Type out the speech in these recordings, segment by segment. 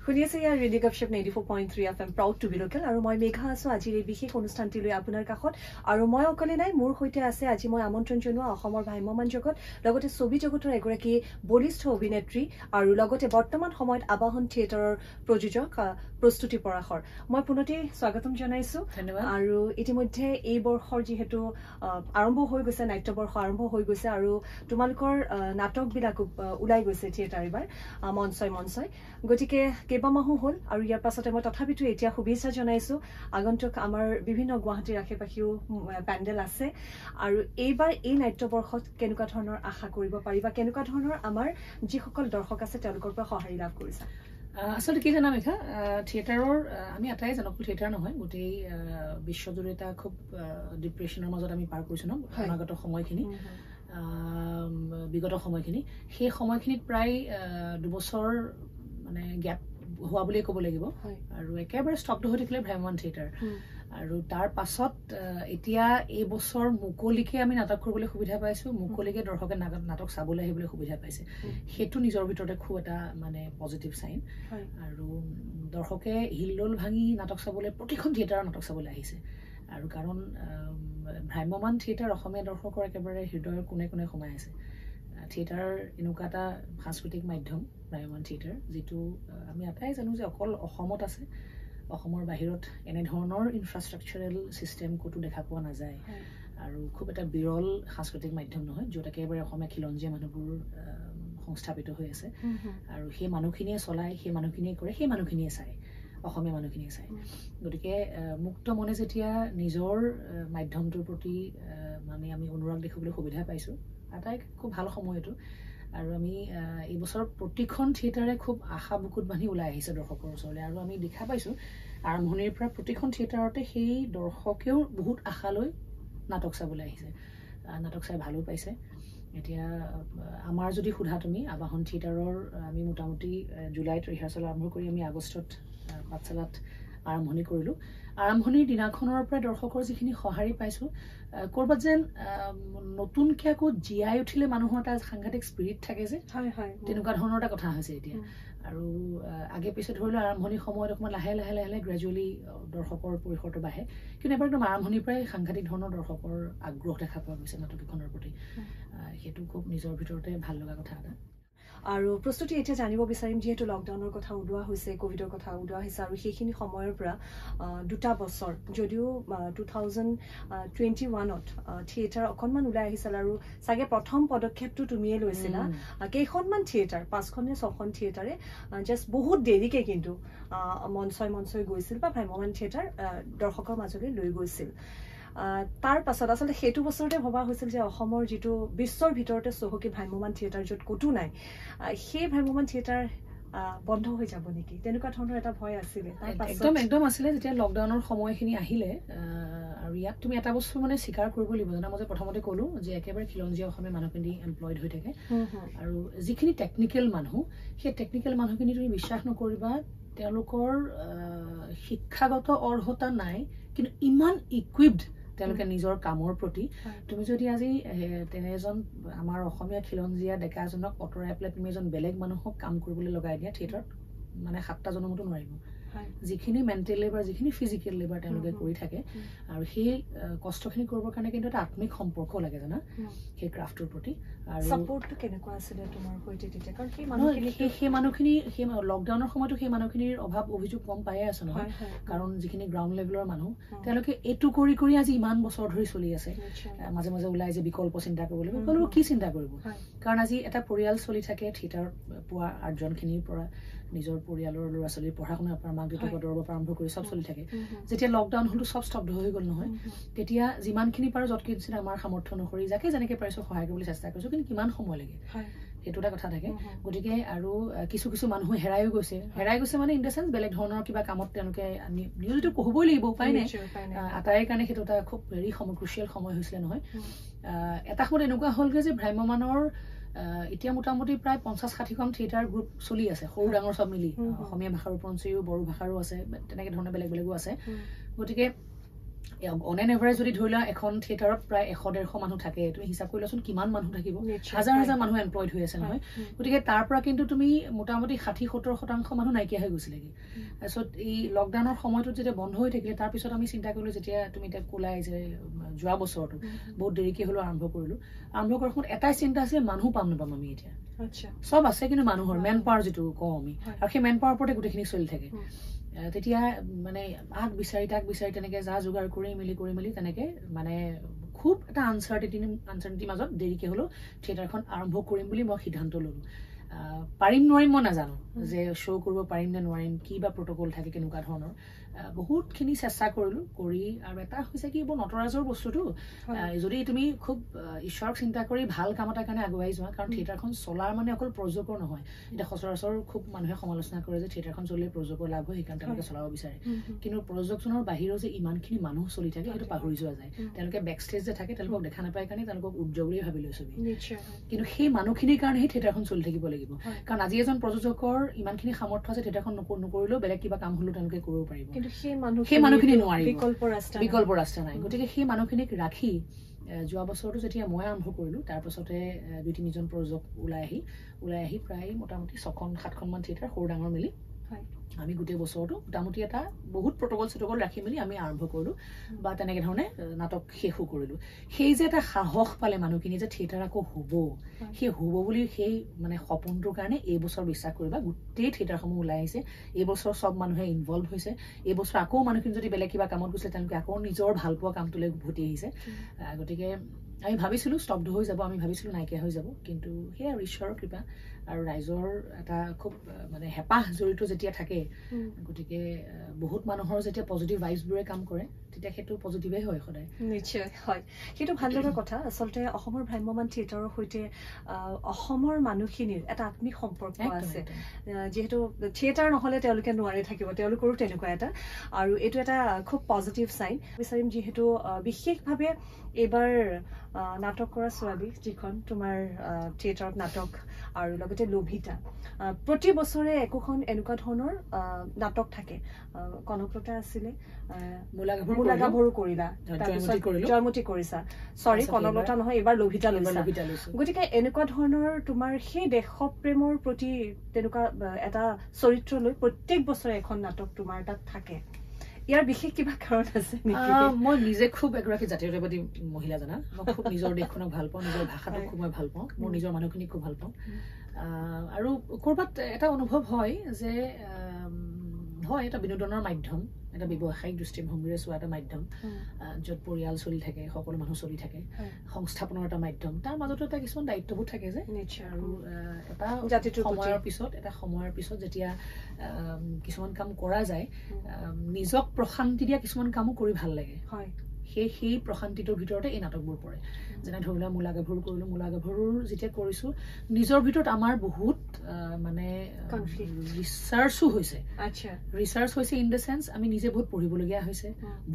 শুনি আছে ইয়াৰ radio' Gapshap 94.3 FM proud to be local আৰু মই মেঘা আছো আজিৰ এই বিশেষ অনুষ্ঠানটিলৈ আপোনাৰ কাষত আৰু মই অকলে নাই মোৰ সৈতে আছে আজি মই আমন্ত্ৰণ জনোৱা অসমৰ ভ্ৰাম্যমান জগত লগতে ছবি জগতৰ এগৰাকী বলিষ্ঠ অভিনেত্ৰী আৰু লগতে বৰ্তমান সময়ত আবাহন থিয়েটাৰৰ প্ৰযোজক প্ৰস্তুতি পৰাশৰ মই পুনতে স্বাগতম জনাইছো আৰু ইতিমধ্যে এই বৰ্ষৰ যেহেতু আৰম্ভ হৈ গৈছে নাট্যবৰ্ষ আৰম্ভ হৈ গৈছে আৰু তোমালোকৰ নাটকবিলাক ওলাই গৈছে থিয়েটাৰ এবাৰ মঞ্চয় গতিকে কেইবামাহো হ'ল আৰু ইয়াৰ পাছতে মই তথাপিতো এতিয়া শুভেচ্ছা জনাইছো আগন্তুক আমাৰ বিভিন্ন গুৱাহাটীৰ আশে-পাশেও পেণ্ডেল আছে আৰু এইবাৰ এই নাট্যবৰ্ষত কেনেকুৱা ধৰণৰ আশা কৰিব পাৰিবা কেনেকুৱা ধৰণৰ আমাৰ যিসকল দৰ্শক আছে তেওঁলোকৰ পৰা সঁহাৰি লাভ কৰিছা আসলে কি জানা মেঘা থিয়েটাৰৰ আমি এটাই জনপ্ৰিয় থিয়েটাৰ নহয় গোটেই বিশ্বজুৰি এটা খুব ডিপ্ৰেছনৰ মাজত আমি পাৰ কৰিছো ন অনাগত সময়খিনি বিগত সময়খিনি সেই সময়খিনিত প্ৰায় 2 বছৰ মানে গ্যাপ হোৱা বুলি ক'ব লাগিব আৰু একেবাৰে ষ্টপড হৈ থাকিলে ভ্ৰাম্যমান থিয়েটাৰ আৰু তাৰ পাছত এতিয়া এই বছৰ মুকলিকে আমি নাটক কৰিবলৈ সুবিধা পাইছো মুকলিকে দৰ্শকে নাটক চাবলৈ আহিবলৈ সুবিধা পাইছে হেতু নিজৰ ভিতৰতে খুব এটা মানে পজিটিভ সাইন আৰু দৰ্শকে হিলদল ভাঙি নাটক চাবলৈ প্ৰতিখন থিয়েটাৰৰ নাটক চাবলৈ আহিছে আৰু কাৰণ ভ্ৰাম্যমান থিয়েটাৰ অসমীয়া দৰ্শকৰ একেবাৰে হৃদয়ৰ কোণে কোণে সোমাই আছে থিয়েটাৰ এনেকুৱা এটা সাংস্কৃতিক মাধ্যম ভ্ৰাম্যমান থিয়েটাৰ যিটো আমি এটাই জানো যে অকল অসমত আছে অসমৰ বাহিৰত এনে ধৰণৰ ইনফ্ৰাষ্ট্ৰাকচাৰেল সিস্টেম কোটো দেখা পোৱা নাযায় আৰু খুব এটা বিৰল সাংস্কৃতিক মাধ্যম নহয় য'ত একেবাৰে অসমীয়া খিলঞ্জীয়া মানুহবোৰ সংস্থাপিত হৈ আছে আৰু সেই মানুহখিনিয়ে চলাই সেই মানুহখিনিয়ে কৰে সেই মানুহখিনিয়ে চায় অসমীয়া মানুহখিনিয়ে চায় গতিকে মুক্ত মনে যেতিয়া নিজৰ মাধ্যমটোৰ প্ৰতি মানে আমি অনুৰাগ দেখিবলৈ সুবিধা পাইছো আটাই খুব ভাল সময় এইটো আৰু আমি এই বছৰ প্ৰতিখন থিয়েটাৰে খুব আশা বুকুত বান্ধি ওলাই আহিছে দৰ্শকৰ ওচৰলৈ আৰু আমি দেখা পাইছো আৰম্ভণিৰ পৰা প্ৰতিখন থিয়েটাৰতে সেই দৰ্শকেও বহুত আশা লৈ নাটক চাবলৈ আহিছে নাটক চাই ভালো পাইছে এতিয়া আমাৰ যদি সোধা তুমি আবাহন থিয়েটাৰৰ আমি মোটামুটি জুলাইত ৰিহাৰ্চেল আৰম্ভ কৰি আমি আগষ্টত পাঠশালাত আৰম্ভণি কৰিলো আৰম্ভণিৰ দিনাখনৰ পৰা দৰ্শকৰ যিখিনি সঁহাৰি পাইছো কৰবাত যেন নতুনকৈ আকৌ জীয়াই উঠিলে মানুহৰ এটা সাংঘাতিক স্পিৰিট থাকে যে তেনেকুৱা ধৰণৰ এটা কথা হৈছে এতিয়া আৰু আগে পিছে ধৰিলে আৰম্ভণিৰ সময়ত অকণমান লাহে লাহে লাহে গ্ৰেজুৱেলি দৰ্শকৰ পৰিসৰটো বাঢ়ে কিন্তু এবাৰ একদম আৰম্ভণিৰ পৰাই সাংঘাতিক ধৰণৰ দৰ্শকৰ আগ্ৰহ দেখা পোৱা গৈছে নাটকখনৰ প্ৰতি সেইটো খুব নিজৰ ভিতৰতে ভাল লগা কথা এটা আৰু প্ৰস্তুতি এতিয়া জানিব বিচাৰিম যেহেতু লকডাউনৰ কথা ওলোৱা হৈছে কোভিডৰ কথা ওলোৱা হৈছে আৰু সেইখিনি সময়ৰ পৰা 2টা বছৰ যদিও 2021ত থিয়েটাৰ অকণমান ওলাই আহিছিল আৰু চাগে প্ৰথম পদক্ষেপটো তুমিয়ে লৈছিলা কেইখনমান থিয়েটাৰ 5খন নে 6খন থিয়েটাৰে জাষ্ট বহুত দেৰিকে কিন্তু মঞ্চই গৈছিল বা ভ্ৰাম্যমান থিয়েটাৰ দৰ্শকৰ মাজলৈ লৈ গৈছিল তাৰ পাছত আসলে সেইটো বছৰতে ভবা হৈছিল যে অসমৰ যেটো বিশ্বৰ ভিতৰতে চহকী ভ্ৰাম্যমান থিয়েটাৰ য'ত কোটো নাই সেই ভ্ৰাম্যমান থিয়েটাৰ বন্ধ হৈ যাব নেকি তেনেকুৱা ধৰণৰ এটা ভয় আছিল একদম আছিল যেতিয়া লকডাউনৰ সময়খিনি আহিলে আৰু ইয়াত তুমি এটা বস্তু মানে স্বীকাৰ কৰিব লাগিব জানা মই প্ৰথমতে ক'লো যে একেবাৰে খিলঞ্জীয়া অসমীয়া মানুহখিনি এমপ্লয়েড হৈ থাকে আৰু যিখিনি টেকনিক্যাল মানুহ সেই টেকনিক্যাল মানুহখিনি তুমি বিশ্বাস নকৰিবা তেওঁলোকৰ শিক্ষাগত অৰ্হতা নাই কিন্তু ইমান ইকুইপড তেওঁলোকে নিজৰ কামৰ প্ৰতি তুমি যদি আজি তেনেজন আমাৰ অসমীয়া খিলঞ্জীয়া ডেকাজনক অটৰাই পেলাই তুমি এজন বেলেগ মানুহক কাম কৰিবলৈ লগাই দিয়া থিয়েটাৰত মানে 7টা জনমতো নোৱাৰিব যিখিনি মেণ্টেল লেবাৰ যিখিনি ফিজিকেল লেবাৰ তেওঁলোকে কৰি থাকে আৰু সেই কষ্টখিনি কৰিবৰ কাৰণে কিন্তু এটা আত্মিক সম্পৰ্ক লাগে জানা সেই ক্ৰাফ্টৰ প্ৰতি আৰু সাপোৰ্টটো কেনেকুৱা আছিল তোমাৰ সৈতে তেতিয়া কাৰণ সেই মানুহখিনি সেই লকডাউনৰ সময়তো সেই মানুহখিনিৰ অভাৱ অভিযোগ কম পায়ে আছে নহয় কাৰণ যিখিনি গ্ৰাউণ্ড লেভেলৰ মানুহ তেওঁলোকে এইটো কৰি আজি ইমান বছৰ ধৰি চলি আছে মাজে মাজে ওলাই যে বিকল্প চিন্তা কৰিব লাগিব বিকল্প কি চিন্তা কৰিব কাৰণ আজি এটা পৰিয়াল চলি থাকে থিয়েটাৰ পোৱা আৰ্জনখিনিৰ পৰা নিজৰ পৰিয়ালৰ ল'ৰা ছোৱালীৰ পঢ়া শুনাৰ পৰা মাক দেউতাকৰ দৰবৰ পৰা আৰম্ভ কৰি সব চলি থাকে যেতিয়া লকডাউন হলো সব স্তব্ধ হৈ গ'ল নহয় তেতিয়া যিমানখিনি পাৰো যতকি আমাৰ সামৰ্থ্য অনুসৰি যাকে যেনেকে পাৰিছো সহায় কৰিবলৈ চেষ্টা কৰিছো কিন্তু কিমান সময় লাগে সেইটো এটা কথা থাকে গতিকে আৰু কিছু মানুহ হেৰাই গৈছে মানে ইন দ্য সেন্স বেলেগ ধৰণৰ কিবা কামত তেওঁলোকে নিয়োজিত হ'বই লাগিব উপায় নাই আটাইৰ কাৰণে সেইটো এটা খুব ভেৰি ক্ৰুচিয়েল সময় হৈছিলে নহয় এটা সময়ত এনেকুৱা হ'লগৈ যে ভ্ৰাম্যমানৰ এতিয়া মোটামুটি প্ৰায় 50-60খন থিয়েটাৰ গ্ৰুপ চলি আছে সৰু ডাঙৰ সব মিলি অসমীয়া ভাষাৰ উপৰঞ্চিও বড়ো ভাষাৰো আছে তেনেকে ধৰণে বেলেগো আছে গতিকে অন এন এভাৰেজ যদি ধৰি লোৱা এখন থিয়েটাৰত প্ৰায় 100-150 মানুহ থাকে তুমি হিচাপ কৰি লোৱাচোন কিমান মানুহ থাকিব হাজাৰ মানুহ এমপ্লয়েড হৈ আছে নহয় গতিকে তাৰ পৰা কিন্তু তুমি মোটামুটি 60-70% মানুহ নাইকিয়া হৈ গৈছিলেগে তাৰপিছত এই লকডাউনৰ সময়টোত যেতিয়া বন্ধ হৈ থাকিলে তাৰপিছত আমি চিন্তা কৰিলো যেতিয়া তুমি এতিয়া কোলাই যে যোৱা বছৰটো বহুত দেৰিকে হলো আৰম্ভ কৰাৰ সময়ত এটাই চিন্তা আছিল মানুহ পাম নাপাম আমি এতিয়া সব আছে কিন্তু মানুহৰ মেন পাৱাৰ যিটো কওঁ আমি আৰু সেই মেন পাৱাৰ ওপৰতে গোটেইখিনি চলি থাকে তেতিয়া মানে আগ বিচাৰি তেনেকে যা যোগাৰ কৰি মেলি তেনেকে মানে খুব এটা আনচাৰ্টেনিটি মাজত দেৰিকে হলো থিয়েটাৰখন আৰম্ভ কৰিম বুলি মই সিদ্ধান্ত ললো পাৰিম নোৱাৰিম মই নাজানো যে শ্ব' কৰিব পাৰিম নে নোৱাৰিম কি বা প্ৰট'কল থাকে কেনেকুৱা ধৰণৰ বহুতখিনি চেষ্টা কৰিলো কৰি আৰু এটা হৈছে কি বৰ নটৰাজৰ বস্তুটো যদি তুমি খুব ঈশ্বৰক চিন্তা কৰি ভাল কাম এটাৰ কাৰণে আগুৱাই যোৱা কাৰণ থিয়েটাৰখন চলাৰ মানে অকল প্ৰযোজকৰ নহয় এতিয়া সচৰাচৰ খুব মানুহে সমালোচনা কৰে যে থিয়েটাৰখন চলিলে প্ৰযোজকৰ লাভ হয় সেইকাৰণে তেওঁলোকে চলাব বিচাৰে কিন্তু প্ৰযোজকজনৰ বাহিৰেও যে ইমানখিনি মানুহ চলি থাকে সেইটো পাহৰি যোৱা যায় তেওঁলোকে বেক ষ্টেজ যে থাকে তেওঁলোকক দেখা নাপায় কাৰণে তেওঁলোকক উজ্জ্বল বুলি ভাবি লৈছে কিন্তু সেই মানুহখিনিৰ কাৰণে সেই থিয়েটাৰখন চলি থাকিব লাগিব কাৰণ আজি এজন প্ৰযোজকৰ ইমানখিনি সামৰ্থ্য আছে থিয়েটাৰখন নকৰিলেও বেলেগ কিবা কাম হলেও তেওঁলোকে কৰিব পাৰিব সেই মানুহখিনি নোৱাৰিব বিকল্প ৰাস্তা নাই গতিকে সেই মানুহখিনিক ৰাখি যোৱা বছৰটো যেতিয়া মই আৰম্ভ কৰিলো তাৰ পাছতে 2-3জন প্ৰযোজক ওলাই আহি প্ৰায় মোটামুটি 6-7খন মান থিয়েটাৰ সৰু ডাঙৰ মিলি আমি গোটেই বছৰটো মোটামুটি এটা বহুত প্ৰট'কল ৰাখি মেলি আমি আৰম্ভ কৰিলো বা তেনেকে ধৰণে নাটক শেষো কৰিলো সেই যে এটা সাহস পালে মানুহখিনি যে থিয়েটাৰ আকৌ হ'ব বুলি সেই মানে সপোনটোৰ কাৰণে এই বছৰ বিশ্বাস কৰিবা গোটেই থিয়েটাৰসমূহ ওলাই আহিছে এই বছৰ সব মানুহে ইনভলভ হৈছে এই বছৰ আকৌ মানুহখিনি যদি বেলেগ কিবা কামত গৈছে তেওঁলোকে আকৌ নিজৰ ভাল পোৱা কামটোলৈ উভতি আহিছে গতিকে আমি ভাবিছিলো স্তব্ধ হৈ যাব আমি ভাবিছিলো নাইকিয়া হৈ যাব কিন্তু সেই আৰু ঈশ্বৰৰ কৃপা আৰু ৰাইজৰ এটা খুব মানে হেঁপাহ জড়িত যেতিয়া থাকে গতিকে বহুত মানুহৰ যেতিয়া পজিটিভ ভাইবছবোৰে কাম কৰে তেতিয়া সেইটো পজিটিভেই হয় সদায় নিশ্চয় হয় সেইটো ভাল লগা কথা আচলতে অসমৰ ভ্ৰাম্যমান থিয়েটাৰৰ সৈতে অসমৰ মানুহখিনিৰ এটা আত্মিক সম্পৰ্ক আছে যিহেতু থিয়েটাৰ নহলে তেওঁলোকে নোৱাৰি থাকিব তেওঁলোকৰো তেনেকুৱা এটা আৰু এইটো এটা খুব পজিটিভ চাইন বিচাৰিম যিহেতু বিশেষভাৱে এইবাৰ নাটক কৰা ছোৱালী যিখন তোমাৰ থিয়েটাৰত নাটক আৰু লগতে লোভিতা প্ৰতি বছৰে একোখন এনেকুৱা ধৰণৰ নাটক থাকে কনকলতা আছিলে মূলাগাভৰু কৰিলা জয়মতী কৰিছা সৰি কনকলতা নহয় এইবাৰ লোভিতা লৈছা গতিকে এনেকুৱা ধৰণৰ তোমাৰ সেই দেশপ্ৰেমৰ প্ৰতি তেনেকুৱা এটা চৰিত্ৰ লৈ প্ৰত্যেক বছৰে এখন নাটক তোমাৰ তাত থাকে ইয়াৰ বিশেষ কিবা কাৰণ আছে মই নিজে খুব এগৰাকী জাতীয়তাবাদী মহিলা জানা মই খুব নিজৰ দেশখনক ভাল পাওঁ নিজৰ ভাষাটোক খুব মই ভাল পাওঁ মোৰ নিজৰ মানুহখিনিক খুব ভাল পাওঁ আৰু ক'ৰবাত এটা অনুভৱ হয় যে হয় এটা বিনোদনৰ মাধ্যম এটা ব্যৱসায়িক দৃষ্টিভংগীৰে চোৱা এটা মাধ্যম য'ত পৰিয়াল চলি থাকে সকলো মানুহ চলি থাকে সংস্থাপনৰ এটা মাধ্যম তাৰ মাজতো এটা কিছুমান দায়িত্ববোধ থাকে যে আৰু এটা সময়ৰ পিছত যেতিয়া কিছুমান কাম কৰা যায় নিজক প্ৰশান্তি দিয়া কিছুমান কামো কৰি ভাল লাগে সেই প্ৰশান্তিটোৰ ভিতৰতে এই নাটকবোৰ পৰে যেনে ধৰি লোৱা মূলাগাভৰু কৰিলো মূলাগাভৰুৰ যেতিয়া কৰিছো নিজৰ ভিতৰত আমাৰ বহুত মানে ৰিচাৰ্চো হৈছে ইন দ্য চেন্স আমি নিজে বহুত পঢ়িবলগীয়া হৈছে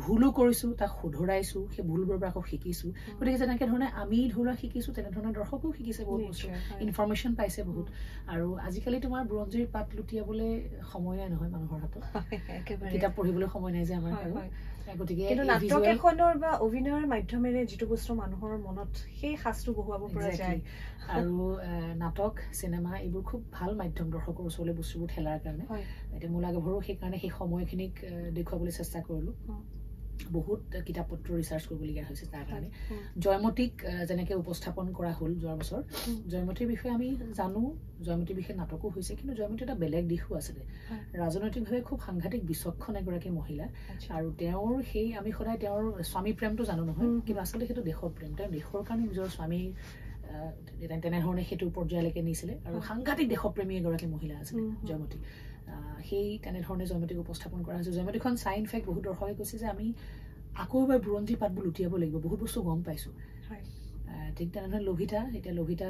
ভুলো কৰিছো তাক শুধৰাইছো সেই ভুলবোৰৰ পৰা আকৌ শিকিছো গতিকে যেনেকে ধৰণে আমি ধৰি লোৱা শিকিছো তেনেধৰণে দৰ্শকো শিকিছে বহুত বস্তু ইনফৰমেশ্যন পাইছে বহুত আৰু আজিকালি তোমাৰ বুৰঞ্জীৰ পাত লুটিয়াবলৈ সময় নাই নহয় মানুহৰ হাতত কিতাপ পঢ়িবলৈ সময় নাই যে আমাৰ গতিকে নাটক এখনৰ বা অভিনয়ৰ মাধ্যমেৰে যিটো বস্তু মানুহৰ মনত সেই সাজটো বহুৱাব পৰা যায় আৰু নাটক চিনেমা এইবোৰ খুব ভাল মাধ্যম দৰ্শকৰ ওচৰলৈ বস্তুবোৰ ঠেলাৰ কাৰণে এতিয়া মূলাগাভৰু সেইকাৰণে সেই সময়খিনিক দেখুৱাবলৈ চেষ্টা কৰিলো বহুত কিতাপ পত্ৰ ৰিচাৰ্চ কৰিবলগীয়া হৈছে তাৰ কাৰণে জয়মতীক যেনেকে উপস্থাপন কৰা হ'ল যোৱা বছৰ জয়মতীৰ বিষয়ে আমি জানো জয়মতীৰ বিষয়ে নাটকো হৈছে কিন্তু জয়মতীৰ এটা বেলেগ দিশো আছিলে ৰাজনৈতিকভাৱে খুব সাংঘাতিক বিচক্ষণ এগৰাকী মহিলা আৰু তেওঁৰ সেই আমি সদায় তেওঁৰ স্বামী প্ৰেমটো জানো নহয় কিন্তু আচলতে সেইটো দেশৰ প্ৰেম তেওঁ দেশৰ কাৰণে নিজৰ স্বামী তেনেধৰণে সেইটো পৰ্যায়লৈকে নিছিলে আৰু সাংঘাতিক দেশপ্ৰেমী এগৰাকী মহিলা আছিলে জয়মতী সেই তেনেধৰণে জয়মতীক উপস্থাপন কৰা হৈছে জয়মতীখন চাই ইনফেক্ট বহুত দৰ্শকে কৈছে যে আমি আকৌ এবাৰ বুৰঞ্জী পাতবোৰ লুটিয়াব লাগিব বহুত বস্তু গম পাইছো ঠিক তেনেধৰণে লোভিতা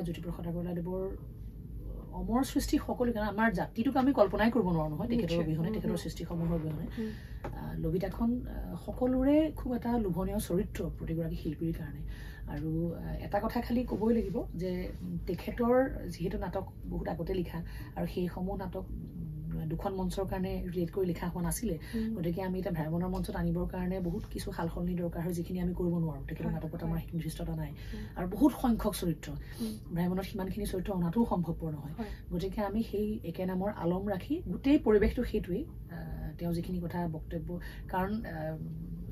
জ্যোতিপ্ৰসাদ আগৰৱালাদেৱৰ অমৰ সৃষ্টি সকলো কাৰণ আমাৰ জাতিটোক আমি কল্পনাই কৰিব নোৱাৰো নহয় তেখেতৰ অবিহনে তেখেতৰ সৃষ্টিসমূহৰ অবিহনে লোভিতাখন সকলোৰে খুব এটা লোভনীয় চৰিত্ৰ প্ৰতিগৰাকী শিল্পীৰ কাৰণে আৰু এটা কথা খালি ক'বই লাগিব যে তেখেতৰ যিহেতু নাটক বহুত আগতে লিখা আৰু সেইসমূহ নাটক দুখন মঞ্চৰ কাৰণে ৰিলেট কৰি লিখা হোৱা নাছিলে গতিকে আমি এটা ভ্ৰমণৰ মঞ্চত আনিবৰ কাৰণে বহুত কিছু সালসলনি দৰকাৰ হয় যিখিনি আমি কৰিব নোৱাৰো তেখেতৰ নাটকত আমাৰ নিৰ্দিষ্টতা নাই আৰু বহুত সংখ্যক চৰিত্ৰ ভ্ৰমণত সিমানখিনি চৰিত্ৰ অনাটোও সম্ভৱপৰ নহয় গতিকে আমি সেই একে নামৰ আলম ৰাখি গোটেই পৰিৱেশটো সেইটোৱেই তেওঁ যিখিনি কথা বক্তব্য কাৰণ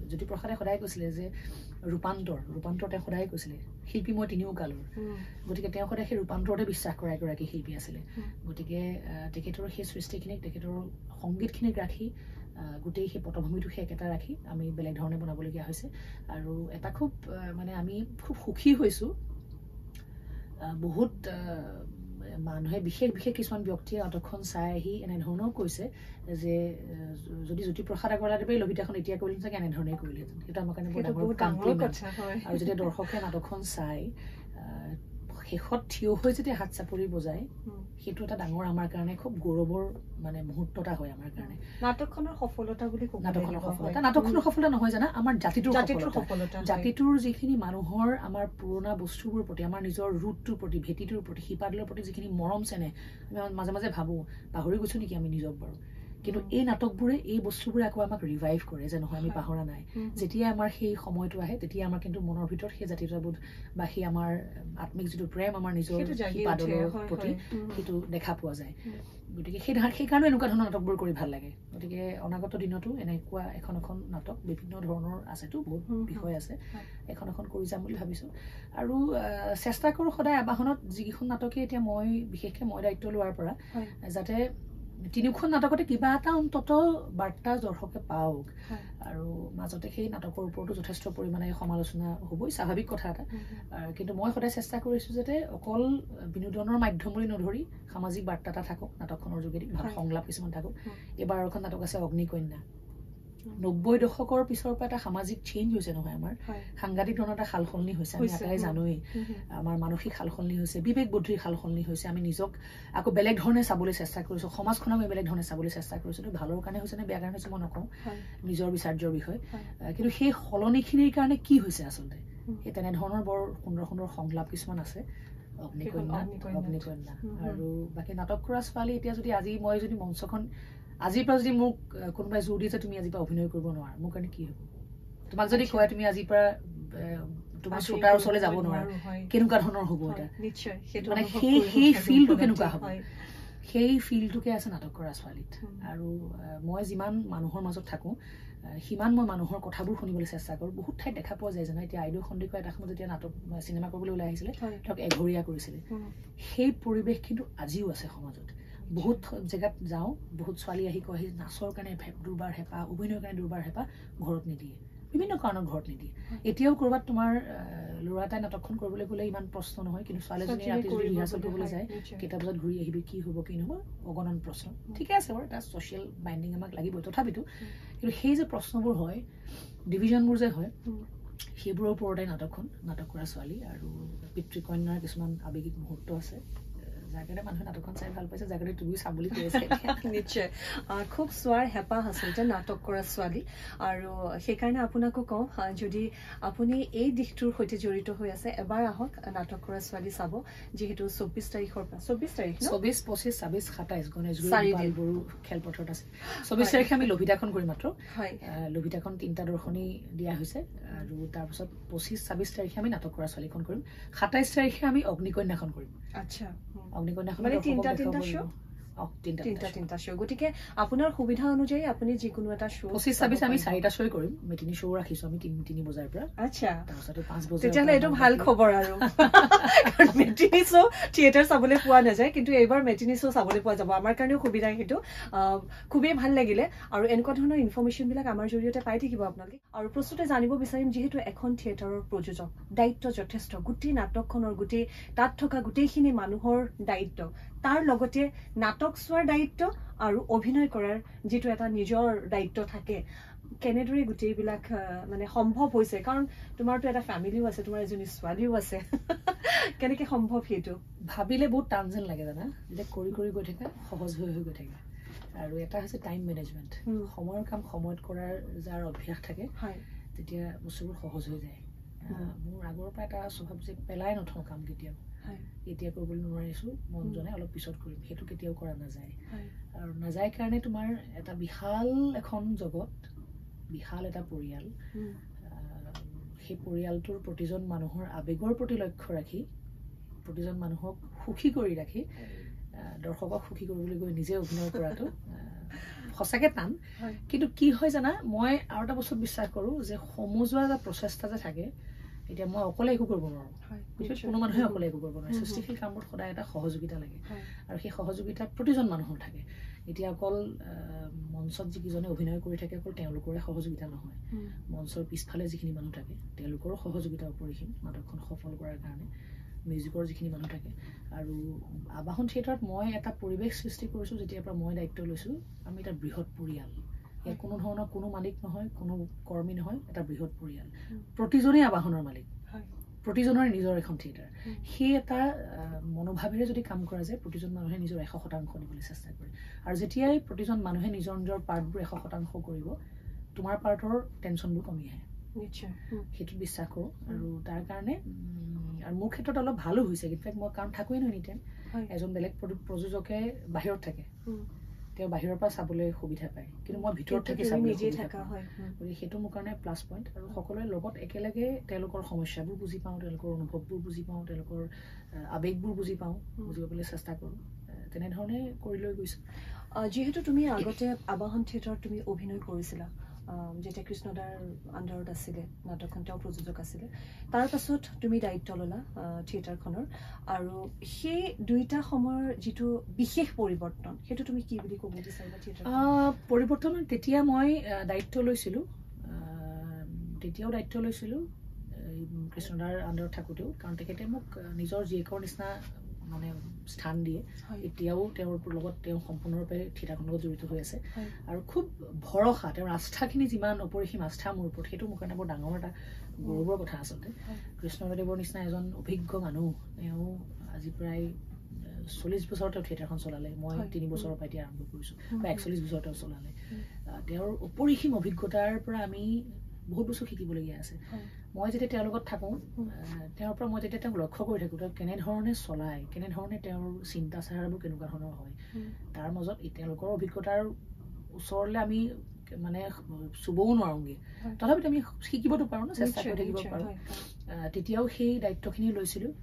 জ্যোতিপ্ৰসাদে সদায় কৈছিলে যে ৰূপান্তৰ তেওঁ সদায় কৈছিলে শিল্পী মই তিনিও কালৰ গতিকে তেওঁ সদায় সেই ৰূপান্তৰতে বিশ্বাস কৰা এগৰাকী শিল্পী আছিলে গতিকে তেখেতৰ সেই সৃষ্টিখিনিক তেখেতৰ সংগীতখিনিক ৰাখি গোটেই সেই পটভূমিটো সেই একেটা ৰাখি আমি বেলেগ ধৰণে বনাবলগীয়া হৈছে আৰু এটা খুব মানে আমি খুব সুখী হৈছোঁ বহুত মানুহে বিশেষ কিছুমান ব্যক্তিয়ে নাটকখন চাই আহি এনেধৰণেও কৈছে যে যদি জ্যোতিপ্ৰসাদ আগৰৱালাদেৱে লভিতাখন এতিয়া কৰিলে চাগে এনেধৰণেই কৰিলেহেঁতেন সেইটো আমাৰ কাৰণে বহুত ডাঙৰ কথা আৰু যেতিয়া দৰ্শকে নাটকখন চাই শেষত থিয় হৈ যেতিয়া হাত চাপৰি বজায় সেইটো এটা ডাঙৰ আমাৰ কাৰণে খুব গৌৰৱৰ মানে মুহূৰ্ত এটা হয় আমাৰ কাৰণে নাটকখনৰ সফলতা বুলি নাটকখনৰ সফলতা নহয় জানা আমাৰ জাতিটোৰ যিখিনি মানুহৰ আমাৰ পুৰণা বস্তুবোৰৰ প্ৰতি আমাৰ নিজৰ ৰুটটোৰ প্ৰতি ভেটিটোৰ প্ৰতি শিপাডালৰ প্ৰতি যিখিনি মৰম চেনেহ আমি মাজে মাজে ভাবোঁ পাহৰি গৈছো নেকি আমি নিজক বাৰু কিন্তু এই নাটকবোৰে এই বস্তুবোৰে আকৌ আমাক ৰিভাইভ কৰে যে নহয় আমি পাহৰা নাই যেতিয়া আমাৰ সেই সময়টো আহে তেতিয়া আমাৰ কিন্তু মনৰ ভিতৰত সেই জাতিটোবোধ বা সেই আমাৰ আত্মিক যিটো প্ৰেম আমাৰ নিজৰ শিপাডালৰ প্ৰতি সেইটো দেখা পোৱা যায় গতিকে সেইকাৰণে এনেকুৱা ধৰণৰ নাটকবোৰ কৰি ভাল লাগে গতিকে অনাগত দিনতো এনেকুৱা এখন নাটক বিভিন্ন ধৰণৰ আছেতো বহুত বিষয় আছে এখন কৰি যাম বুলি ভাবিছোঁ আৰু চেষ্টা কৰোঁ সদায় আবাহনত যিকেইখন নাটকে এতিয়া মই বিশেষকৈ মই দায়িত্ব লোৱাৰ পৰা যাতে তিনিখন নাটকতে কিবা এটা অন্তত বাৰ্তা দৰ্শকে পাওক আৰু মাজতে সেই নাটকৰ ওপৰতো যথেষ্ট পৰিমাণে সমালোচনা হ'বই স্বাভাৱিক কথা এটা কিন্তু মই সদায় চেষ্টা কৰিছোঁ যাতে অকল বিনোদনৰ মাধ্যম বুলি নধৰি সামাজিক বাৰ্তা এটা থাকক নাটকখনৰ যোগেদি ভাল সংলাপ কিছুমান থাকক এইবাৰ এখন নাটক আছে অগ্নিকন্যা ৯০ দশকৰ পিছৰ পৰা এটা সামাজিক চেঞ্জ হৈছে নহয় আমাৰ সাংঘাতিক ধৰণৰ এটা সালসলনি হৈছে আমি এটাই জানোৱেই আমাৰ মানসিক সালসলনি হৈছে বিবেক বুদ্ধিৰ সালসলনি হৈছে আমি নিজক আকৌ বেলেগ ধৰণে চাবলৈ চেষ্টা কৰিছোঁ সমাজখনক আমি বেলেগ ধৰণে চাবলৈ চেষ্টা কৰিছোঁ ভালৰ কাৰণে হৈছে নে বেয়া কাৰণে হৈছে মই নকওঁ নিজৰ বিচাৰ্যৰ বিষয় কিন্তু সেই সলনিখিনিৰ কাৰণে কি হৈছে আচলতে সেই তেনেধৰণৰ বৰ সুন্দৰ সংলাপ কিছুমান আছে অগ্নিকন্যা আৰু বাকী নাটক কৰা ছোৱালী এতিয়া যদি মই যদি মঞ্চখন আজিৰ পৰা যদি মোক কোনোবাই জোৰ দিছে তুমি আজিৰ পৰা অভিনয় কৰিব নোৱাৰা মোৰ কাৰণে কি হ'ব তোমাক যদি কয় তুমি আজিৰ পৰা তোমাৰ শ্ৰোতাৰ ওচৰলৈ যাব নোৱাৰা কেনেকুৱা ধৰণৰ হ'ব এটা মানে সেই ফিলটো কেনেকুৱা হ'ব সেই ফিলটোকে আছে নাটক কৰা ছোৱালীত আৰু মই যিমান মানুহৰ মাজত থাকোঁ সিমান মই মানুহৰ কথাবোৰ শুনিবলৈ চেষ্টা কৰোঁ বহুত ঠাইত দেখা পোৱা যায় জানো এতিয়া আইদেউ সন্দিকৈ এটা সময়ত যেতিয়া নাটক চিনেমা কৰিবলৈ ওলাই আহিছিলে তেওঁক এঘৰীয়া কৰিছিলে সেই পৰিৱেশ কিন্তু আজিও আছে সমাজত বহুত জেগাত যাওঁ বহুত ছোৱালী আহি কয় নাচৰ কাৰণে দুৰ্বাৰ হেঁপাহ অভিনয়ৰ কাৰণে দুৰ্বাৰ হেঁপাহ ঘৰত নিদিয়ে বিভিন্ন কাৰণত ঘৰত নিদিয়ে এতিয়াও ক'ৰবাত তোমাৰ ল'ৰা এটাই নাটকখন কৰিবলৈ গ'লে ইমান প্ৰশ্ন নহয় কিন্তু ছোৱালীজনী ৰাতি যদি ৰিহাৰ্চেল কৰিবলৈ যায় কেইটা বজাত ঘূৰি আহিবি কি হ'ব কি নহ'ব অগণন প্ৰশ্ন ঠিকে আছে বাৰু এটা ছ'চিয়েল বাইণ্ডিং আমাক লাগিবই তথাপিতো কিন্তু সেই যে প্ৰশ্নবোৰ হয় ডিভিজনবোৰ যে হয় সেইবোৰৰ ওপৰতে নাটক কৰা ছোৱালী আৰু পিতৃকন্যাৰ কিছুমান আৱেগিক মুহূৰ্ত আছে জাগাতে মানুহে নাটকখন চাই ভাল পাইছে জাগাতে তুমি চাম বুলি কৈ আছে নিশ্চয় খুব চোৱাৰ হেঁপাহ আচলতে নাটক কৰা ছোৱালী আৰু সেইকাৰণে আপোনাকো কওঁ যদি আপুনি এই দিশটোৰ সৈতে জড়িত হৈ আছে এবাৰ আহক নাটক কৰা ছোৱালী চাব যিহেতু ২৪ তাৰিখৰ পৰা ২৪ তাৰিখ ২৪, ২৫, ২৬, ২৭ গণেশগুৰি খেলপথাৰত আছে ২৪ তাৰিখে আমি লভিতাখন কৰিম মাত্ৰ লভিতাখন ৩টা দৰ্শনী দিয়া হৈছে আৰু তাৰপিছত ২৫, ২৬ তাৰিখে আমি নাটক কৰা ছোৱালীখন কৰিম ২৭ তাৰিখে আমি অগ্নিকন্যাখন কৰিম আচ্ছা অগ্নিকন্যাখন মানে তিনিটা শ্ব' গতিকে আপোনাৰ সুবিধা অনুযায়ী আপুনি যিকোনো এটা শ্ব' ২৫-২৬ আমি ৪টা শ্ব' কৰিম মেটিনি শ্ব' ৰাখিছোঁ আমি ৩ বজাৰ পৰা আচ্ছা তাৰপিছতে ৫ বজাৰ তেতিয়াহ'লে এইটো ভাল খবৰ আৰু মেটিনি শ্ব' থিয়েটাৰ চাবলৈ পোৱা নাযায় কিন্তু এইবাৰ মেটিনি শ্ব' চাবলৈ পোৱা যাব আমাৰ কাৰণেও সুবিধা সেইটো খুবেই ভাল লাগিলে আৰু এনেকুৱা ধৰণৰ ইনফৰমেশ্যনবিলাক আমাৰ জৰিয়তে পাই থাকিব আপোনালোকে আৰু প্ৰস্তুতে জানিব বিচাৰিম যিহেতু এখন থিয়েটাৰৰ প্ৰযোজক দায়িত্ব যথেষ্ট গোটেই নাটকখনৰ তাত থকা গোটেইখিনি মানুহৰ দায়িত্ব তাৰ লগতে নাটক চোৱাৰ দায়িত্ব আৰু অভিনয় কৰাৰ যিটো এটা নিজৰ দায়িত্ব থাকে কেনেদৰে গোটেইবিলাক মানে সম্ভৱ হৈছে কাৰণ তোমাৰতো এটা ফেমিলিও আছে তোমাৰ এজনী ছোৱালীও আছে কেনেকৈ সম্ভৱ সেইটো ভাবিলে বহুত টান যেন লাগে জানা যেতিয়া কৰি গৈ থাকে সহজ হৈ গৈ থাকে আৰু এটা হৈছে টাইম মেনেজমেণ্ট সময়ৰ কাম সময়ত কৰাৰ যাৰ অভ্যাস থাকে তেতিয়া বস্তুবোৰ সহজ হৈ যায় মোৰ আগৰ পৰা এটা স্বভাৱ যে পেলাই নথওঁ কাম কেতিয়াও এতিয়া কৰিবলৈ নোৱাৰিছো মন জনাই অলপ পিছত কৰিম সেইটো কেতিয়াও কৰা নাযায় আৰু নাযায় কাৰণে তোমাৰ এটা বিশাল এখন জগত বিশাল এটা পৰিয়াল সেই পৰিয়ালটোৰ প্ৰতিজন মানুহৰ আবেগৰ প্ৰতি লক্ষ্য ৰাখি প্ৰতিজন মানুহক সুখী কৰি ৰাখি দৰ্শকক সুখী কৰিবলৈ গৈ নিজে অভিনয় কৰাটো সঁচাকে টান কিন্তু কি হয় জানা মই আৰু এটা বস্তুত বিশ্বাস কৰোঁ যে সমজুৱা এটা প্ৰচেষ্টা যে থাকে এতিয়া মই অকলে একো কৰিব নোৱাৰোঁ বিশেষ কোনো মানুহে অকলে একো কৰিব নোৱাৰে সৃষ্টিশীল কামত সদায় এটা সহযোগিতা লাগে আৰু সেই সহযোগিতা প্ৰতিজন মানুহৰ থাকে এতিয়া অকল মঞ্চত যিকেইজনে অভিনয় কৰি থাকে অকল তেওঁলোকৰে সহযোগিতা নহয় মঞ্চৰ পিছফালে যিখিনি মানুহ থাকে তেওঁলোকৰো সহযোগিতা অপৰিসীম নাটকখন সফল কৰাৰ কাৰণে মিউজিকৰ যিখিনি মানুহ থাকে আৰু আবাহন থিয়েটাৰত মই এটা পৰিৱেশ সৃষ্টি কৰিছোঁ যেতিয়াৰ পৰা মই দায়িত্ব লৈছোঁ আমি এটা বৃহৎ পৰিয়াল ইয়াত কোনো ধৰণৰ কোনো মালিক নহয় কোনো কৰ্মী নহয় এটা বৃহৎ পৰিয়াল প্ৰতিজনেই আবাহনৰ মালিক প্ৰতিজনৰে নিজৰ এখন থিয়েটাৰ সেই এটা মনোভাৱেৰে যদি কাম কৰা যায় প্ৰতিজন মানুহে নিজৰ 100% দিবলৈ চেষ্টা কৰে আৰু যেতিয়াই প্ৰতিজন মানুহে নিজৰ নিজৰ পাৰ্টবোৰ 100% কৰিব তোমাৰ পাৰ্টৰ টেনশ্যনবোৰ কমি আহে সেইটো বিশ্বাস কৰোঁ আৰু তাৰ কাৰণে আৰু মোৰ ক্ষেত্ৰত অলপ ভালো হৈছে ইনফেক্ট মই কাম থাকোৱেই নহয় এনিটাইম এজন বেলেগ প্ৰযোজকে বাহিৰত থাকে তেওঁ বাহিৰৰ পৰা চাবলৈ সুবিধা পায় কিন্তু মই ভিতৰত থাকি চাবলৈ গতিকে সেইটো মোৰ কাৰণে প্লাছ পইণ্ট আৰু সকলোৰে লগত একেলগে তেওঁলোকৰ সমস্যাবোৰ বুজি পাওঁ তেওঁলোকৰ অনুভৱবোৰ বুজি পাওঁ তেওঁলোকৰ আৱেগবোৰ বুজি পাওঁ বুজিবলৈ চেষ্টা কৰোঁ তেনেধৰণে কৰি লৈ গৈছোঁ যিহেতু তুমি আগতে আবাহন থিয়েটাৰত তুমি অভিনয় কৰিছিলা যেতিয়া কৃষ্ণদাৰ আণ্ডাৰত আছিলে নাটকখন তেওঁ প্ৰযোজক আছিলে তাৰ পাছত তুমি দায়িত্ব ল'লা থিয়েটাৰখনৰ আৰু সেই দুইটা সময়ৰ যিটো বিশেষ পৰিৱৰ্তন সেইটো তুমি কি বুলি ক'ব বিচাৰিবা থিয়েটাৰ পৰিৱৰ্তন তেতিয়া মই দায়িত্ব লৈছিলোঁ তেতিয়াও দায়িত্ব লৈছিলোঁ কৃষ্ণদাৰ আণ্ডাৰত থাকোঁতেও কাৰণ তেখেতে মোক নিজৰ জীয়েকৰ নিচিনা মানে স্থান দিয়ে এতিয়াও তেওঁৰ লগত তেওঁ সম্পূৰ্ণৰূপে থিয়েটাৰখনৰ লগত জড়িত হৈ আছে আৰু খুব ভৰসা তেওঁৰ আস্থাখিনি যিমান অপৰিসীম আস্থা মোৰ ওপৰত সেইটো মোৰ কাৰণে বৰ ডাঙৰ এটা গৌৰৱৰ কথা আচলতে কৃষ্ণদেৱৰ নিচিনা এজন অভিজ্ঞ মানুহ তেওঁ আজি প্ৰায় 40 বছৰ তেওঁ থিয়েটাৰখন চলালে মই 3 বছৰৰ পৰা এতিয়া আৰম্ভ কৰিছোঁ বা 41 বছৰ তেওঁ চলালে তেওঁৰ অপৰিসীম অভিজ্ঞতাৰ পৰা আমি বহুত বস্তু শিকিবলগীয়া আছে মই যেতিয়া তেওঁৰ লগত থাকোঁ তেওঁৰ পৰা মই যেতিয়া তেওঁক লক্ষ্য কৰি থাকোঁ তেওঁ কেনেধৰণে চলায় কেনেধৰণে তেওঁৰ চিন্তা ধাৰাবোৰ কেনেকুৱা ধৰণৰ হয় তাৰ মাজত তেওঁলোকৰ অভিজ্ঞতাৰ ওচৰলৈ আমি মানে চুবও নোৱাৰোঁগৈ তথাপিতো আমি শিকিবতো পাৰোঁ ন চেষ্টা কৰি থাকিব পাৰোঁ তেতিয়াও সেই দায়িত্বখিনি লৈছিলোঁ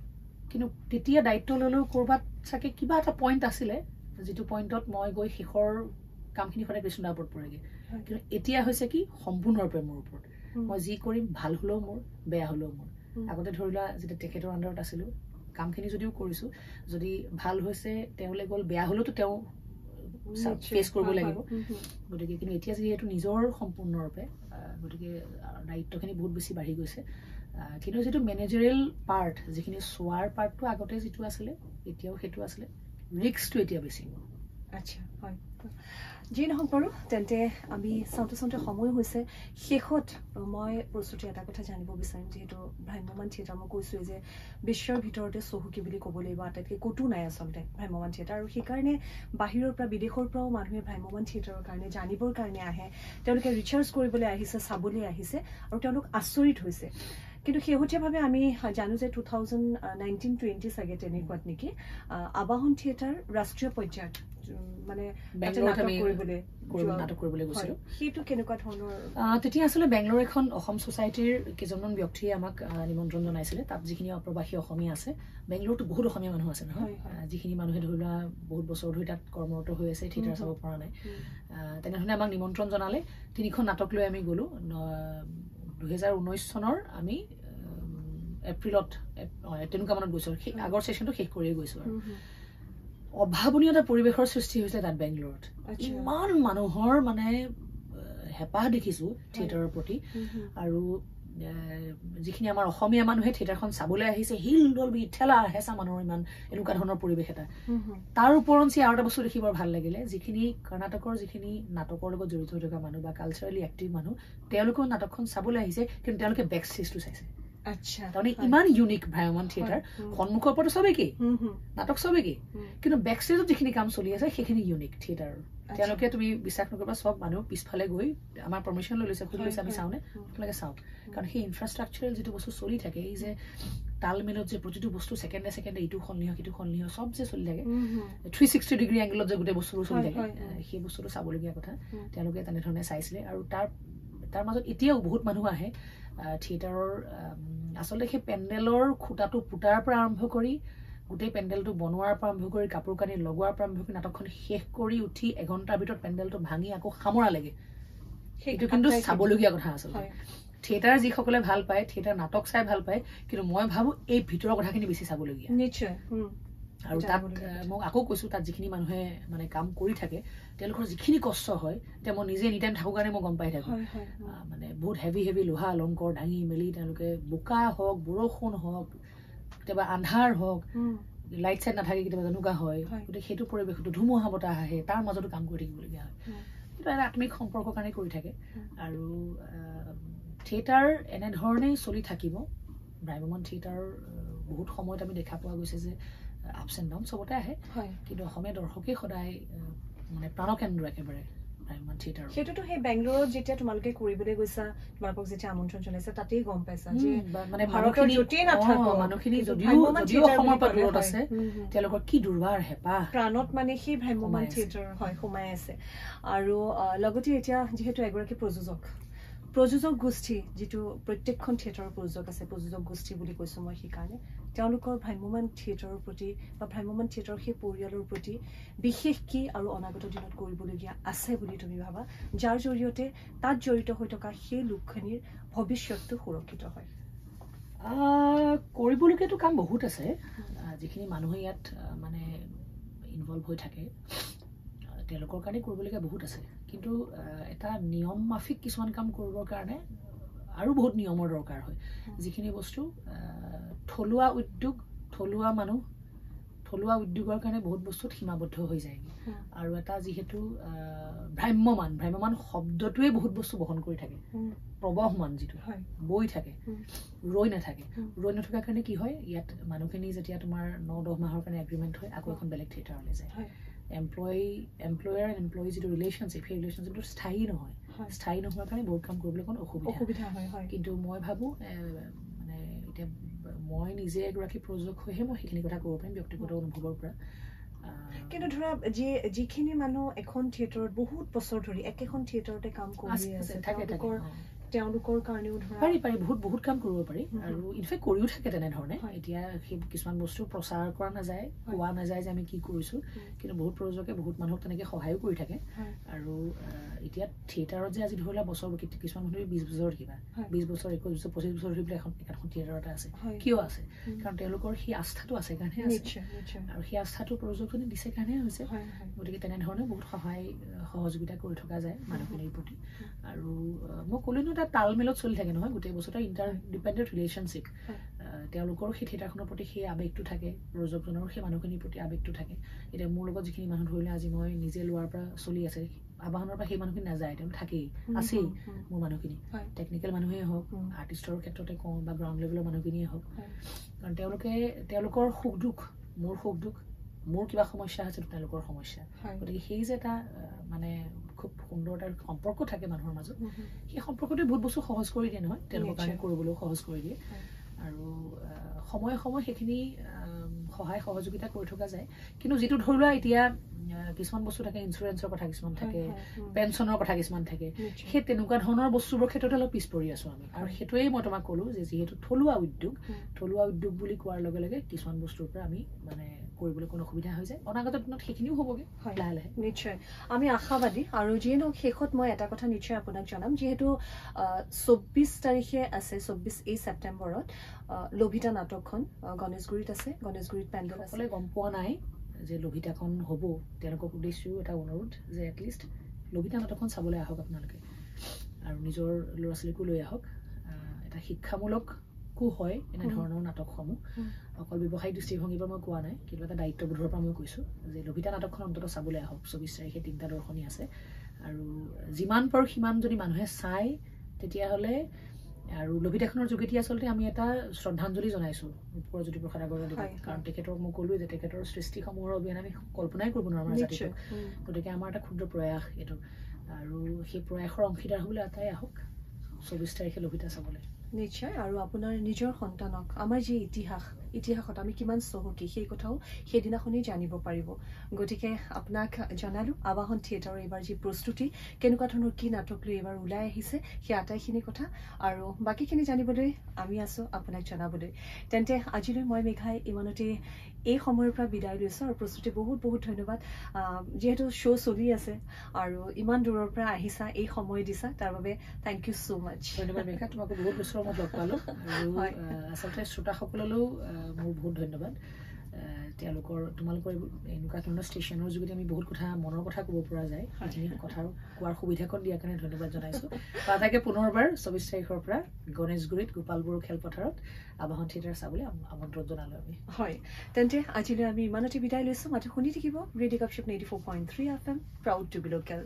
কিন্তু তেতিয়া দায়িত্ব ল'লেও ক'ৰবাত চাগে কিবা এটা পইণ্ট আছিলে যিটো পইণ্টত মই গৈ শেষৰ কামখিনি সদায় কৃষ্ণদাৰ ওপৰত পৰেগৈ কিন্তু এতিয়া হৈছে কি সম্পূৰ্ণৰূপে মোৰ ওপৰত মই যি কৰিম ভাল হ'লেও মোৰ বেয়া হ'লেও মোৰ আগতে ধৰি লোৱা যেতিয়া তেখেতৰ আণ্ডাৰত আছিলোঁ কামখিনি যদিও কৰিছোঁ যদি ভাল হৈছে তেওঁলৈ গ'ল বেয়া হ'লেওতো তেওঁ ফেচ কৰিব লাগিব গতিকে কিন্তু এতিয়া যিহেতু নিজৰ সম্পূৰ্ণৰূপে গতিকে দায়িত্বখিনি বহুত বেছি বাঢ়ি গৈছে কিন্তু যিটো মেনেজাৰিয়েল পাৰ্ট যিখিনি চোৱাৰ পাৰ্টটো আগতে যিটো আছিলে এতিয়াও সেইটো আছিলে ৰিস্কটো এতিয়া বেছি আচ্ছা হয় যি নহওক বাৰু তেন্তে আমি চাওঁতে চাওঁতে সময় হৈছে শেষত মই প্ৰস্তুতি এটা কথা জানিব বিচাৰিম যিহেতু ভ্ৰাম্যমান থিয়েটাৰ মই কৈছোঁৱেই যে বিশ্বৰ ভিতৰতে চহকী বুলি ক'ব লাগিব আটাইতকৈ ক'তো নাই আচলতে ভ্ৰাম্যমান থিয়েটাৰ আৰু সেইকাৰণে বাহিৰৰ পৰা বিদেশৰ পৰাও মানুহে ভ্ৰাম্যমান থিয়েটাৰৰ কাৰণে জানিবৰ কাৰণে আহে তেওঁলোকে ৰিচাৰ্চ কৰিবলৈ আহিছে চাবলৈ আহিছে আৰু তেওঁলোক আচৰিত হৈছে কিন্তু শেহতীয়াভাৱে আমি জানো যে 2019-20 চাগে তেনেকুৱাত নেকি আবাহন থিয়েটাৰ ৰাষ্ট্ৰীয় পৰ্যায়ত মানে নাটক কৰিবলৈ গৈছিলোঁ সেইটো কেনেকুৱা ধৰণৰ তেতিয়া আচলতে বেংগলোৰ এখন অসম ছ'চাইটিৰ কেইজনমান ব্যক্তিয়ে আমাক নিমন্ত্ৰণ জনাইছিলে তাত যিখিনি অপ্ৰবাসী অসমীয়া আছে বেংগলোৰতো বহুত অসমীয়া মানুহ আছে নহয় যিখিনি মানুহে ধৰি লোৱা বহুত বছৰ ধৰি তাত কৰ্মৰত হৈ আছে থিয়েটাৰ চাব পৰা নাই তেনেধৰণে আমাক নিমন্ত্ৰণ জনালে 3খন নাটক লৈ আমি গ'লোঁ 2019 চনৰ আমি এপ্ৰিলত তেনেকুৱা মানত গৈছোঁ সেই আগৰ ছেশ্যনটো শেষ কৰিয়ে গৈছোঁ আৰু অভাৱনীয় এটা পৰিৱেশৰ সৃষ্টি হৈছিলে তাত বেংগলোৰত ইমান মানুহৰ মানে হেঁপাহ দেখিছোঁ থিয়েটাৰৰ প্ৰতি আৰু যিখিনি আমাৰ অসমীয়া মানুহে থিয়েটাৰখন চাবলৈ আহিছে হিল দল ঠেলা হেঁচা মানুহৰ ইমান এনেকুৱা ধৰণৰ পৰিৱেশ এটা তাৰ ওপৰঞ্চি আৰু এটা বস্তু দেখি বৰ ভাল লাগিলে যিখিনি কৰ্ণাটকৰ যিখিনি নাটকৰ লগত জড়িত হৈ থকা মানুহ বা কালচাৰেলি এক্টিভ মানুহ তেওঁলোকেও নাটকখন চাবলৈ আহিছে কিন্তু তেওঁলোকে বেক ষ্টেজটো চাইছে তাৰমানে ইমান ইউনিক ভ্ৰাম্যমান থিয়েটাৰ সন্মুখৰ ওপৰতো চবেই কি নাটক চবেই কি কিন্তু বেক ষ্টেজত যিখিনি কাম চলি আছে সেইখিনি ইউনিক থিয়েটাৰৰ তেওঁলোকে তুমি বিশ্বাস নকৰিবা সব মানুহ পিছফালে গৈ আমাৰ পাৰমিশন লৈ লৈছে খুলি লৈছে আমি চাওনে আপোনালোকে চাওক কাৰণ সেই ইনফ্ৰাষ্ট্ৰাকচাৰেল যেটো বস্তু চলি থাকে এই যে তাল মিলত যে প্ৰতিটো বস্তু সেকেন্ডে সেকেন্ডে ইটো খলনিহ কিটো খলনিহ সব যে চলি থাকে 360 ডিগ্ৰী এংগলত যে গুটে বস্তু চলি থাকে সেই বস্তুটো চাবলগীয়া কথা তেওঁলোকে তেনে ধৰণে চাইছিলে আৰু তাৰ মাজত এতিয়াও বহুত মানুহ আহে থিয়েটাৰৰ আসলে সেই পেন্ডেলৰ খুঁটাটো পুটাৰ পৰা আৰম্ভ কৰি গোটেই পেন্ডেলটো বনোৱাৰ পৰা আৰম্ভ কৰি কাপোৰ কানি লগোৱাৰ পৰা আৰম্ভ কৰি নাটকখন শেষ কৰি উঠি এঘণ্টাৰ ভিতৰত পেন্ডেলটো ভাঙি আকৌ সামৰা লাগে সেইটো কিন্তু চাবলগীয়া কথা আচলতে থিয়েটাৰ যিসকলে ভাল পায় থিয়েটাৰ নাটক চাই ভাল পায় কিন্তু মই ভাবো এই ভিতৰৰ কথাখিনি বেছি চাবলগীয়া নিশ্চয় আৰু তাত মই আকৌ কৈছো তাত যিখিনি মানুহে মানে কাম কৰি থাকে তেওঁলোকৰ যিখিনি কষ্ট হয় এতিয়া মই নিজে এনি টাইম থাকো কাৰণে মই গম পাই থাকো মানে বহুত হেভি লোহা অলংকাৰ দাঙি মেলি তেওঁলোকে বোকা হওক বৰষুণ হওক কেতিয়াবা আন্ধাৰ হওক লাইট চাইট নাথাকে কেতিয়াবা তেনেকুৱা হয় গতিকে সেইটো পৰিৱেশটো ধুমুহা বতাহ আহে তাৰ মাজতো কাম কৰি থাকিবলগীয়া হয় কিন্তু এটা আত্মিক সম্পৰ্কৰ কাৰণে কৰি থাকে আৰু থিয়েটাৰ এনেধৰণেই চলি থাকিব ভ্ৰাম্যমান থিয়েটাৰ বহুত সময়ত আমি দেখা পোৱা গৈছে যে আপছ এণ্ড ডাউন চবতে আহে কিন্তু অসমীয়া দৰ্শকে সদায় মানে প্ৰাণকেন্দ্ৰ একেবাৰে ভ্ৰাম্যমান থিয়েটাৰ সেইটোতো সেই বেংগলোৰত যেতিয়া তোমালোকে কৰিবলৈ গৈছা তোমালোকক যেতিয়া আমন্ত্ৰণ জনাইছা তাতেই গম পাইছা যে মানে ভাৰতৰ য'তেই নাথাকো মানুহখিনি যদিও অসমৰ পৰা দূৰত আছে তেওঁলোকৰ কি দুৰ্বাৰ হেঁপাহ প্ৰাণত মানে সেই ভ্ৰাম্যমান থিয়েটাৰ হয় সোমাই আছে আৰু লগতে এতিয়া যিহেতু এগৰাকী প্ৰযোজক গোষ্ঠী যিটো প্ৰত্যেকখন থিয়েটাৰৰ প্ৰযোজক আছে প্ৰযোজক গোষ্ঠী বুলি কৈছো মই সেইকাৰণে তেওঁলোকৰ ভ্ৰাম্যমান থিয়েটাৰৰ প্ৰতি বা ভ্ৰাম্যমান থিয়েটাৰৰ সেই পৰিয়ালৰ প্ৰতি বিশেষ কি আৰু অনাগত দিনত কৰিবলগীয়া আছে বুলি তুমি ভাবা যাৰ জৰিয়তে তাত জড়িত হৈ থকা সেই লোকখিনিৰ ভৱিষ্যতটো সুৰক্ষিত হয় কৰিবলগীয়াটো কাম বহুত আছে যিখিনি মানুহে ইয়াত মানে ইনভলভ হৈ থাকে তেওঁলোকৰ কাৰণে কৰিবলগীয়া বহুত আছে কিন্তু এটা নিয়ম মাফিক কিছুমান কাম কৰিবৰ কাৰণে আৰু বহুত নিয়মৰ দৰকাৰ হয় যিখিনি বস্তু থলুৱা উদ্যোগ থলুৱা মানুহ থলুৱা উদ্যোগৰ কাৰণে বহুত বস্তুত সীমাবদ্ধ হৈ যায় আৰু এটা যিহেতু ভ্ৰাম্যমান শব্দটোৱে বহুত বস্তু বহন কৰি থাকে প্ৰবহমান যিটো বৈ থাকে ৰৈ নথকাৰ কাৰণে কি হয় ইয়াত মানুহখিনি যেতিয়া তোমাৰ 9-10 মাহৰ কাৰণে এগ্ৰিমেণ্ট হয় আকৌ এখন বেলেগ থিয়েটাৰলৈ যায় এমপ্লয়াৰ এণ্ড এমপ্লয়ী যিটো ৰিলেশ্যনশ্বিপ সেই ৰিলেশ্যনশ্বিপটো স্থায়ী নোহোৱাৰ কাৰণে বহুত কাম কৰিবলৈ অকণ অসুবিধা হয় কিন্তু মই ভাবোঁ মানে এতিয়া মই নিজে এগৰাকী প্ৰযোজক হৈহে মই সেইখিনি কথা ক'ব পাৰিম ব্যক্তিগত অনুভৱৰ পৰা কিন্তু ধৰা যিখিনি মানুহ এখন থিয়েটাৰত বহুত বছৰ ধৰি একেখন থিয়েটাৰতে কাম কৰি আছে তেওঁলোকৰ কাৰণেও ধৰা পাৰি বহুত কাম কৰিব পাৰি আৰু ইনফেক্ট কৰিও থাকে তেনেধৰণে এতিয়া সেই কিছুমান বস্তু প্ৰচাৰ কৰা নাযায় কোৱা নাযায় যে আমি কি কৰিছো কিন্তু বহুত প্ৰযোজকে বহুত মানুহক তেনেকে সহায়ো কৰি থাকে আৰু এতিয়া থিয়েটাৰত যে আজি ধৰিলা বছৰ কিছুমান মানুহে 20 বছৰ কিবা 20 বছৰ 21 বছৰ 25 বছৰ ধৰি পেলাই এখন থিয়েটাৰতে আছে কিয় আছে কাৰণ তেওঁলোকৰ সেই আস্থাটো আছে কাৰণে আছে আৰু সেই আস্থাটো প্ৰযোজকজনে দিছে কাৰণে হৈছে গতিকে তেনেধৰণে বহুত সহযোগিতা কৰি থকা যায় মানুহখিনিৰ প্ৰতি আৰু মই ক'লো এটা তালমেলত চলি থাকে নহয় গোটেই বছৰটা ইণ্টাৰডিপেণ্ডেণ্ট ৰিলেশ্যনশ্বিপ তেওঁলোকৰ সেই থিয়েটাৰখনৰ প্ৰতি সেই আৱেগটো থাকে প্ৰযোজকজনৰ সেই মানুহখিনিৰ প্ৰতি আৱেগটো থাকে এতিয়া মোৰ লগত যিখিনি মানুহ ধৰিলে আজি মই নিজে লোৱাৰ পৰা চলি আছে আবাহনৰ পৰা সেই মানুহখিনি নাযায় তেওঁ থাকেই আছেই মোৰ মানুহখিনি টেকনিকেল মানুহেই হওক আৰ্টিষ্টৰ ক্ষেত্ৰতে কওঁ বা গ্ৰাউণ্ড লেভেলৰ মানুহখিনিয়ে হওক কাৰণ তেওঁলোকৰ সুখ দুখ মোৰ কিবা সমস্যা আছে তেওঁলোকৰ সমস্যা গতিকে সেই যে এটা মানে খুব সুন্দৰ এটা সম্পৰ্ক থাকে মানুহৰ মাজত সেই সম্পৰ্কটোৱে বহুত বস্তু সহজ কৰি দিয়ে নহয় তেওঁলোকৰ কাৰণে কৰিবলৈও সহজ কৰি দিয়ে আৰু সময়ে সেইখিনি সহায় সহযোগিতা কৰি থকা যায় কিন্তু যিটো ধৰি লোৱা এতিয়া কিছুমান বস্তু থাকে ইঞ্চুৰেঞ্চৰ কথা কিছুমান থাকে পেঞ্চনৰ কথা কিছুমান থাকে সেই তেনেকুৱা ধৰণৰ বস্তুবোৰৰ ক্ষেত্ৰত অলপ পিছ পৰি আছো আমি আৰু সেইটোৱেই মই তোমাক ক'লো যে যিহেতু থলুৱা উদ্যোগ বুলি কোৱাৰ লগে লগে কিছুমান বস্তুৰ পৰা আমি মানে কৰিবলৈ কোনো অসুবিধা হৈ যায় অনাগত দিনত সেইখিনিও হ'বগে লাহে লাহে নিশ্চয় আমি আশাবাদী আৰু যিয়ে নহওক শেষত মই এটা কথা নিশ্চয় আপোনাক জনাম যিহেতু 24 তাৰিখে আছে 24 ছেপ্টেম্বৰত লভিতা নাটকখন গণেশগুৰিত আছে গণেশগুৰিত পেণ্ডেল আছে গম পোৱা নাই যে লভিতাখন হ'ব তেওঁলোকক উদ্দেশ্যও এটা অনুৰোধ যে এটলিষ্ট লভিতা নাটকখন চাবলৈ আহক আপোনালোকে আৰু নিজৰ ল'ৰা ছোৱালীকো লৈ আহক এটা শিক্ষামূলকো হয় এনেধৰণৰ নাটকসমূহ অকল ব্যৱসায়িক দৃষ্টিভংগীৰ পৰা মই কোৱা নাই কিন্তু এটা দায়িত্ববোধৰ পৰা মই কৈছোঁ যে লভিতা নাটকখন অন্ততঃ চাবলৈ আহক 24 তাৰিখে 3টা দৰ্শনী আছে আৰু যিমান পাৰোঁ সিমান যদি মানুহে চায় তেতিয়াহ'লে আৰু লভিতাখনৰ যোগেদি আচলতে আমি এটা শ্ৰদ্ধাঞ্জলি জনাইছোঁ পৰজ্যোতি প্ৰসাদ আগৰৱালাদেৱক কাৰণ তেখেতক মই ক'লোৱে যে তেখেতৰ সৃষ্টিসমূহৰ অবিহনে আমি কল্পনাই কৰিব নোৱাৰোঁ আমাৰ জাতিটোক গতিকে আমাৰ এটা ক্ষুদ্ৰ প্ৰয়াস এইটো আৰু সেই প্ৰয়াসৰ অংশীদাৰ হ'বলৈ আটাই আহক 24 তাৰিখে লভিতা চাবলৈ নিশ্চয় আৰু আপোনাৰ নিজৰ সন্তানক আমাৰ যি ইতিহাসত আমি কিমান চহকী সেই কথাও সেইদিনাখনেই জানিব পাৰিব গতিকে আপোনাক জনালোঁ আবাহন থিয়েটাৰৰ এইবাৰ যি প্ৰস্তুতি কেনেকুৱা ধৰণৰ কি নাটক লৈ এইবাৰ ওলাই আহিছে সেই আটাইখিনি কথা আৰু বাকীখিনি জানিবলৈ আমি আছোঁ আপোনাক জনাবলৈ তেন্তে আজিলৈ মই মেঘাই ইমানতে এই সময়ৰ পৰা বিদায় লৈছোঁ আৰু প্ৰস্তুতি বহুত বহুত ধন্যবাদ যিহেতু শ্ব' চলি আছে আৰু ইমান দূৰৰ পৰা আহিছা এই সময় দিছা তাৰ বাবে থেংক ইউ ছ' মাছ ধন্যবাদ মেঘা তোমাক বহুত বছৰৰ মূৰত লগ পালোঁ আৰু আচলতে শ্ৰোতাসকললৈও মোৰ বহুত ধন্যবাদ তোমালোকৰ এনেকুৱা ধৰণৰ ষ্টেচনৰ যোগেদি আমি বহুত কথা মনৰ কথা ক'ব পৰা যায় সেইখিনি কথা কোৱাৰ সুবিধাকণ দিয়াৰ কাৰণে ধন্যবাদ জনাইছোঁ তাকে পুনৰবাৰ 24 তাৰিখৰ পৰা গণেশগুৰিত গোপালবৰু খেলপথাৰত আবাহন থিয়েটাৰ চাবলৈ আমন্ত্ৰণ জনালোঁ আমি হয় তেন্তে আজিলৈ আমি ইমানতে বিদায় লৈছোঁ মাত্ৰ শুনি থাকিব radio' Gapshap 94.3 FM proud to be local